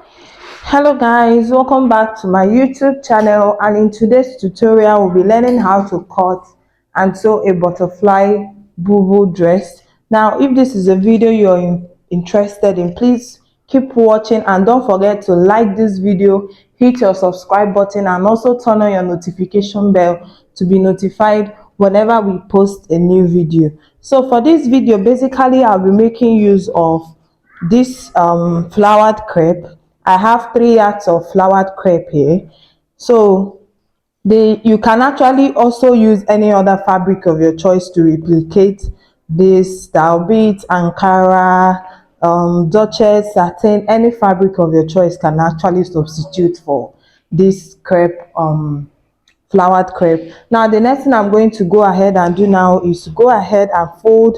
Hello guys, welcome back to my YouTube channel, and in today's tutorial we'll be learning how to cut and sew a butterfly Bubu dress. Now if this is a video you're interested in, please keep watching and don't forget to like this video, hit your subscribe button and also turn on your notification bell to be notified whenever we post a new video. So for this video, basically I'll be making use of this flowered crepe. I have 3 yards of flowered crepe here. So you can actually also use any other fabric of your choice to replicate this style, be it Ankara, Duchess, satin. Any fabric of your choice can actually substitute for this crepe, flowered crepe. Now the next thing I'm going to go ahead and do now is to go ahead and fold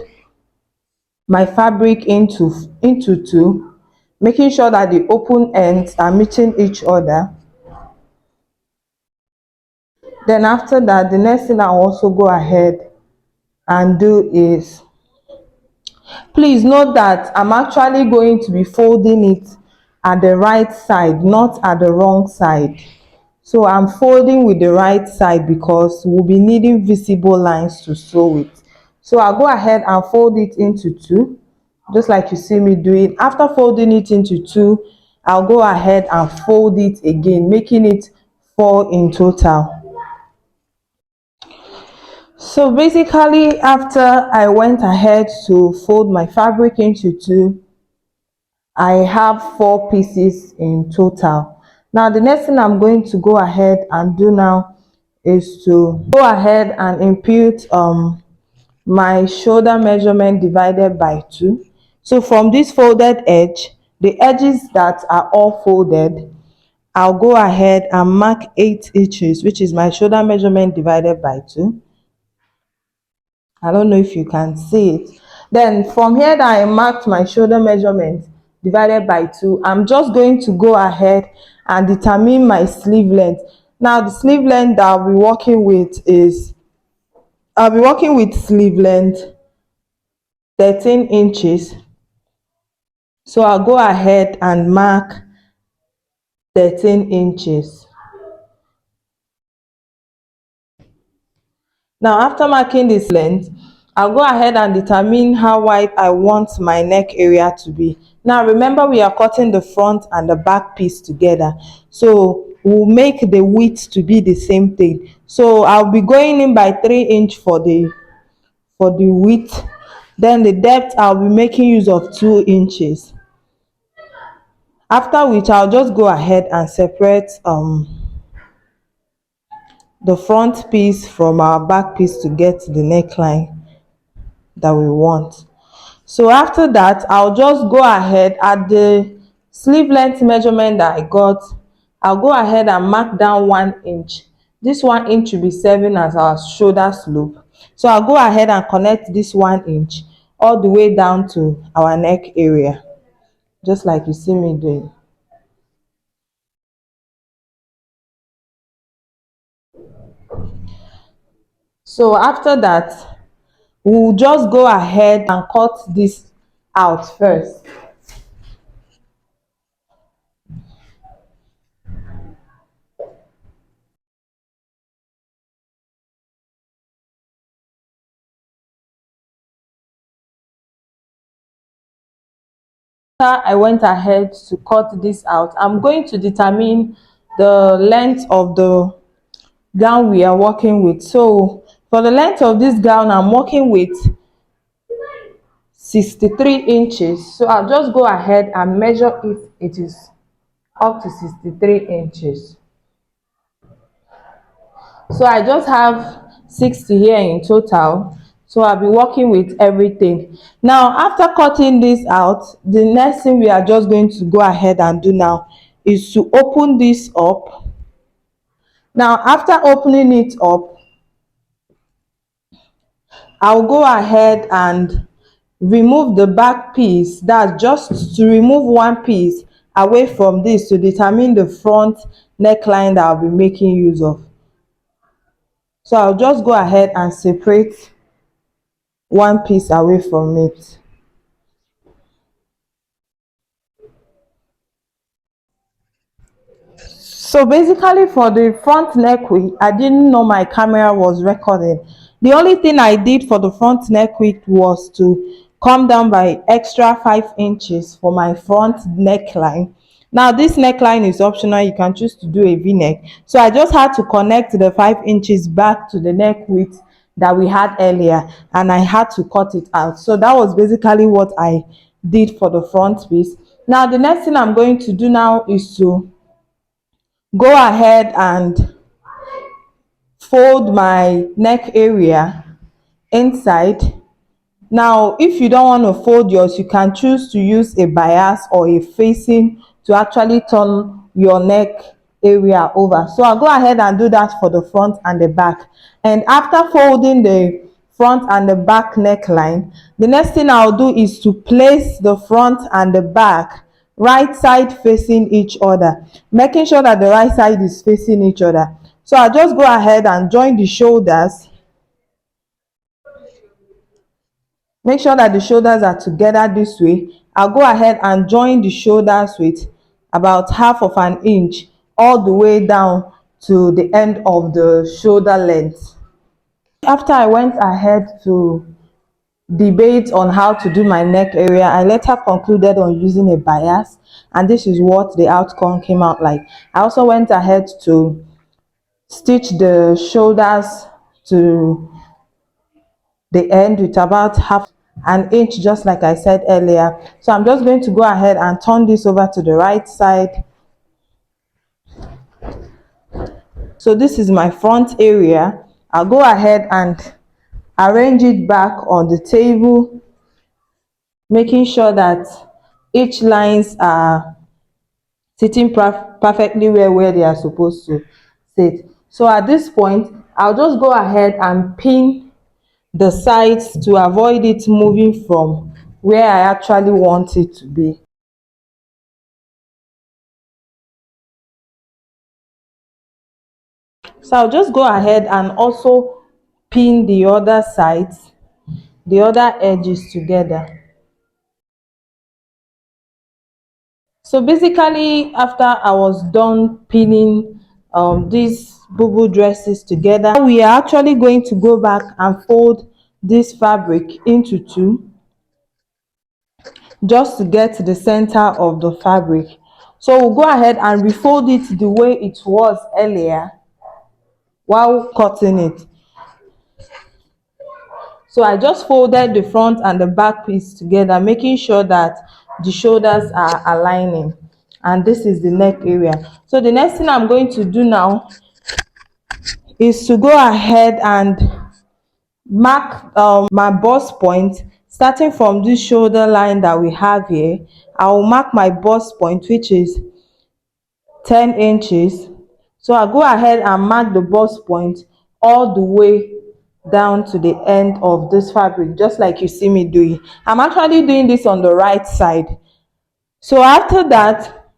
my fabric into two, making sure that the open ends are meeting each other. Then after that, the next thing I'll also go ahead and do is, please note that I'm actually going to be folding it at the right side, not at the wrong side. So I'm folding with the right side because we'll be needing visible lines to sew it. So I'll go ahead and fold it into two, just like you see me doing. After folding it into two, I'll go ahead and fold it again, making it 4 in total. So basically, after I went ahead to fold my fabric into two, I have 4 pieces in total. Now the next thing I'm going to go ahead and do now is to go ahead and impute my shoulder measurement divided by 2. So from this folded edge, the edges that are all folded, I'll go ahead and mark 8 inches, which is my shoulder measurement divided by 2. I don't know if you can see it. Then from here that I marked my shoulder measurement divided by 2, I'm just going to go ahead and determine my sleeve length. Now the sleeve length that I'll be working with is, I'll be working with sleeve length 13 inches. So I'll go ahead and mark 13 inches. Now after marking this length, I'll go ahead and determine how wide I want my neck area to be. Now remember, we are cutting the front and the back piece together, so we'll make the width to be the same thing. So I'll be going in by 3 inch for the width. Then the depth, I'll be making use of 2 inches. After which I'll just go ahead and separate the front piece from our back piece to get the neckline that we want. So after that, I'll just go ahead at the sleeve length measurement that I got. I'll go ahead and mark down 1 inch. This 1 inch will be serving as our shoulder slope. So I'll go ahead and connect this 1 inch all the way down to our neck area, just like you see me doing. So after that, we'll just go ahead and cut this out first. After I went ahead to cut this out, I'm going to determine the length of the gown we are working with. So for the length of this gown, I'm working with 63 inches. So I'll just go ahead and measure if it is up to 63 inches. So I just have 60 here in total. So I'll be working with everything. Now after cutting this out, the next thing we are just going to go ahead and do now is to open this up. Now after opening it up, I'll go ahead and remove the back piece. That's just to remove one piece away from this to determine the front neckline that I'll be making use of. So I'll just go ahead and separate one piece away from it. So basically for the front neck width, I didn't know my camera was recording. The only thing I did for the front neck width was to come down by extra 5 inches for my front neckline. Now this neckline is optional, you can choose to do a v-neck. So I just had to connect the 5 inches back to the neck width that we had earlier, and I had to cut it out. So that was basically what I did for the front piece. Now the next thing I'm going to do now is to go ahead and fold my neck area inside. Now if you don't want to fold yours, you can choose to use a bias or a facing to actually turn your neck area over. So I'll go ahead and do that for the front and the back. And after folding the front and the back neckline, the next thing I'll do is to place the front and the back right side facing each other, making sure that the right side is facing each other. So I'll just go ahead and join the shoulders. Make sure that the shoulders are together this way. I'll go ahead and join the shoulders with about half of an inch all the way down to the end of the shoulder length. After I went ahead to debate on how to do my neck area, I later concluded on using a bias, and this is what the outcome came out like. I also went ahead to stitch the shoulders to the end with about half an inch, just like I said earlier. So I'm just going to go ahead and turn this over to the right side. So this is my front area. I'll go ahead and arrange it back on the table, making sure that each lines are sitting perfectly where they are supposed to sit. So at this point, I'll just go ahead and pin the sides to avoid it moving from where I actually want it to be. So I'll just go ahead and also pin the other sides, the other edges together. So basically, after I was done pinning these Bubu dresses together, we are actually going to go back and fold this fabric into two, just to get the center of the fabric. So we'll go ahead and refold it the way it was earlier while cutting it. So I just folded the front and the back piece together, making sure that the shoulders are aligning, and this is the neck area. So the next thing I'm going to do now is to go ahead and mark my bust point. Starting from this shoulder line that we have here, I will mark my bust point, which is 10 inches. So I'll go ahead and mark the bust point all the way down to the end of this fabric, just like you see me doing. I'm actually doing this on the right side. So after that,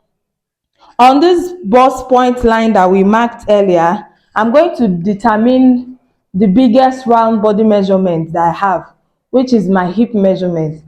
on this bust point line that we marked earlier, I'm going to determine the biggest round body measurement that I have, which is my hip measurement.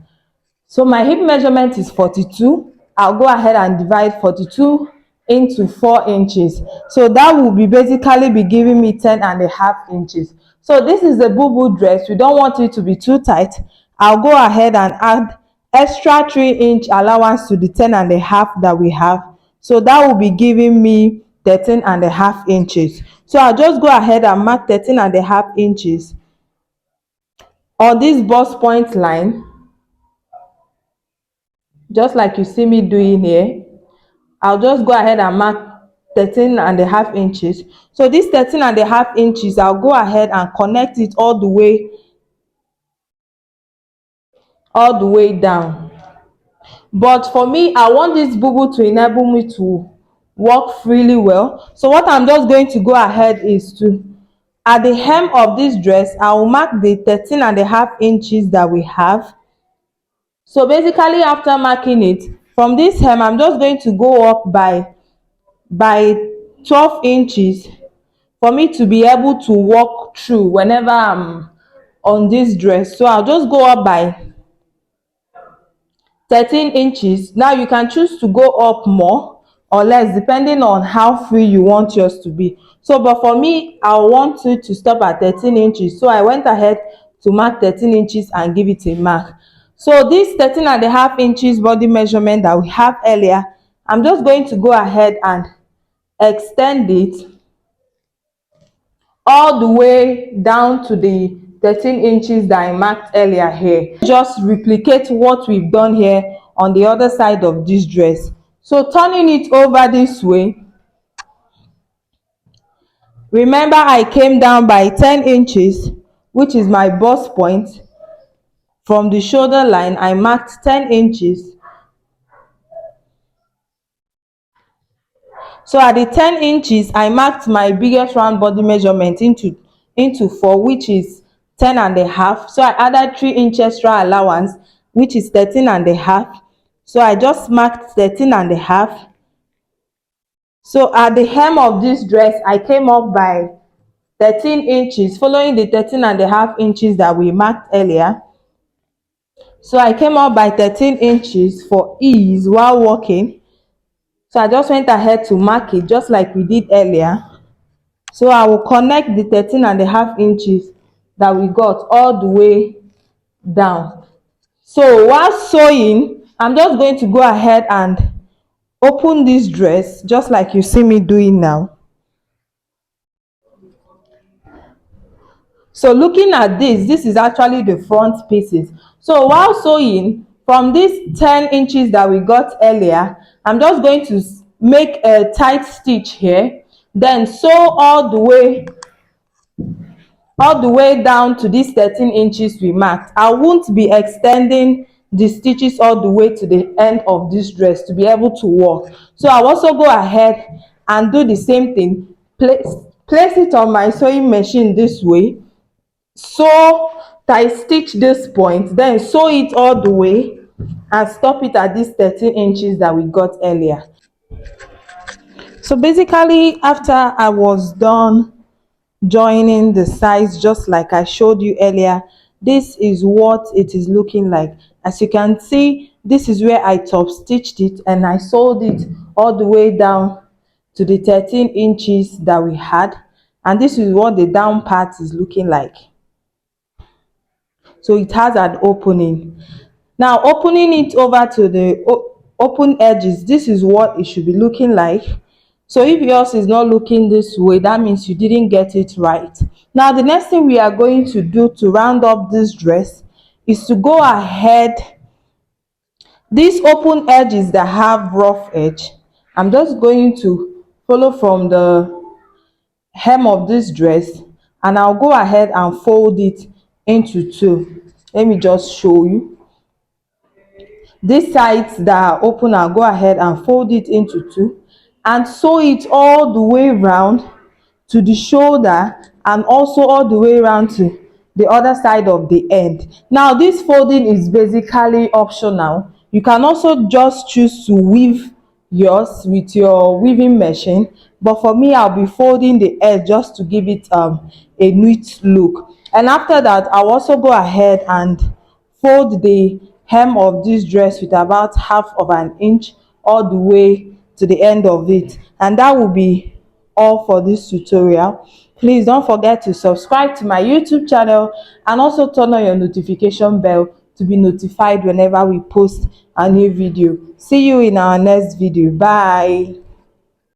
So my hip measurement is 42. I'll go ahead and divide 42 into 4 inches. So that will basically be giving me 10.5 inches. So this is a Bubu dress. We don't want it to be too tight. I'll go ahead and add extra 3-inch allowance to the 10.5 that we have. So that will be giving me 13.5 inches. So I'll just go ahead and mark 13.5 inches on this bust point line, just like you see me doing here. I'll just go ahead and mark 13.5 inches. So this 13.5 inches, I'll go ahead and connect it all the way down. But for me, I want this Bubu to enable me to walk freely well. So what I'm just going to go ahead is to, at the hem of this dress, I will mark the 13.5 inches that we have. So basically, after marking it, from this hem, I'm just going to go up by 12 inches for me to be able to walk through whenever I'm on this dress. So I'll just go up by 13 inches. Now you can choose to go up more, or less, depending on how free you want yours to be. So but for me, I want it to stop at 13 inches, so I went ahead to mark 13 inches and give it a mark. So this 13.5 inches body measurement that we have earlier, I'm just going to go ahead and extend it all the way down to the 13 inches that I marked earlier here. Just replicate what we've done here on the other side of this dress. So turning it over this way, remember I came down by 10 inches, which is my bust point. From the shoulder line, I marked 10 inches. So at the 10 inches, I marked my biggest round body measurement into 4, which is 10.5. So I added 3 inch extra allowance, which is 13.5. So I just marked 13.5. So at the hem of this dress, I came up by 13 inches, following the 13.5 inches that we marked earlier. So I came up by 13 inches for ease while walking. So I just went ahead to mark it just like we did earlier. So I will connect the 13.5 inches that we got all the way down. So while sewing, I'm just going to go ahead and open this dress just like you see me doing now. So looking at this is actually the front pieces. So while sewing, from these 10 inches that we got earlier, I'm just going to make a tight stitch here, then sew all the way down to these 13 inches we marked. I won't be extending the stitches all the way to the end of this dress to be able to walk. So I'll also go ahead and do the same thing. Place it on my sewing machine this way, sew, tie stitch this point, then sew it all the way and stop it at these 13 inches that we got earlier. So basically, after I was done joining the sides just like I showed you earlier, this is what it is looking like. As you can see, this is where I top stitched it and I sewed it all the way down to the 13 inches that we had, and this is what the down part is looking like. So it has an opening. Now opening it over to the open edges, this is what it should be looking like. So if yours is not looking this way, that means you didn't get it right. Now the next thing we are going to do to round up this dress is to go ahead, these open edges that have rough edge, I'm just going to follow from the hem of this dress and I'll go ahead and fold it into 2. Let me just show you. These sides that are open, I'll go ahead and fold it into 2 and sew it all the way around to the shoulder and also all the way around to the other side of the end. Now this folding is basically optional. You can also just choose to weave yours with your weaving machine, but for me, I'll be folding the edge just to give it a neat look. And after that, I'll also go ahead and fold the hem of this dress with about half of an inch all the way to the end of it, and that will be all for this tutorial. Please don't forget to subscribe to my YouTube channel and also turn on your notification bell to be notified whenever we post a new video. See you in our next video. Bye.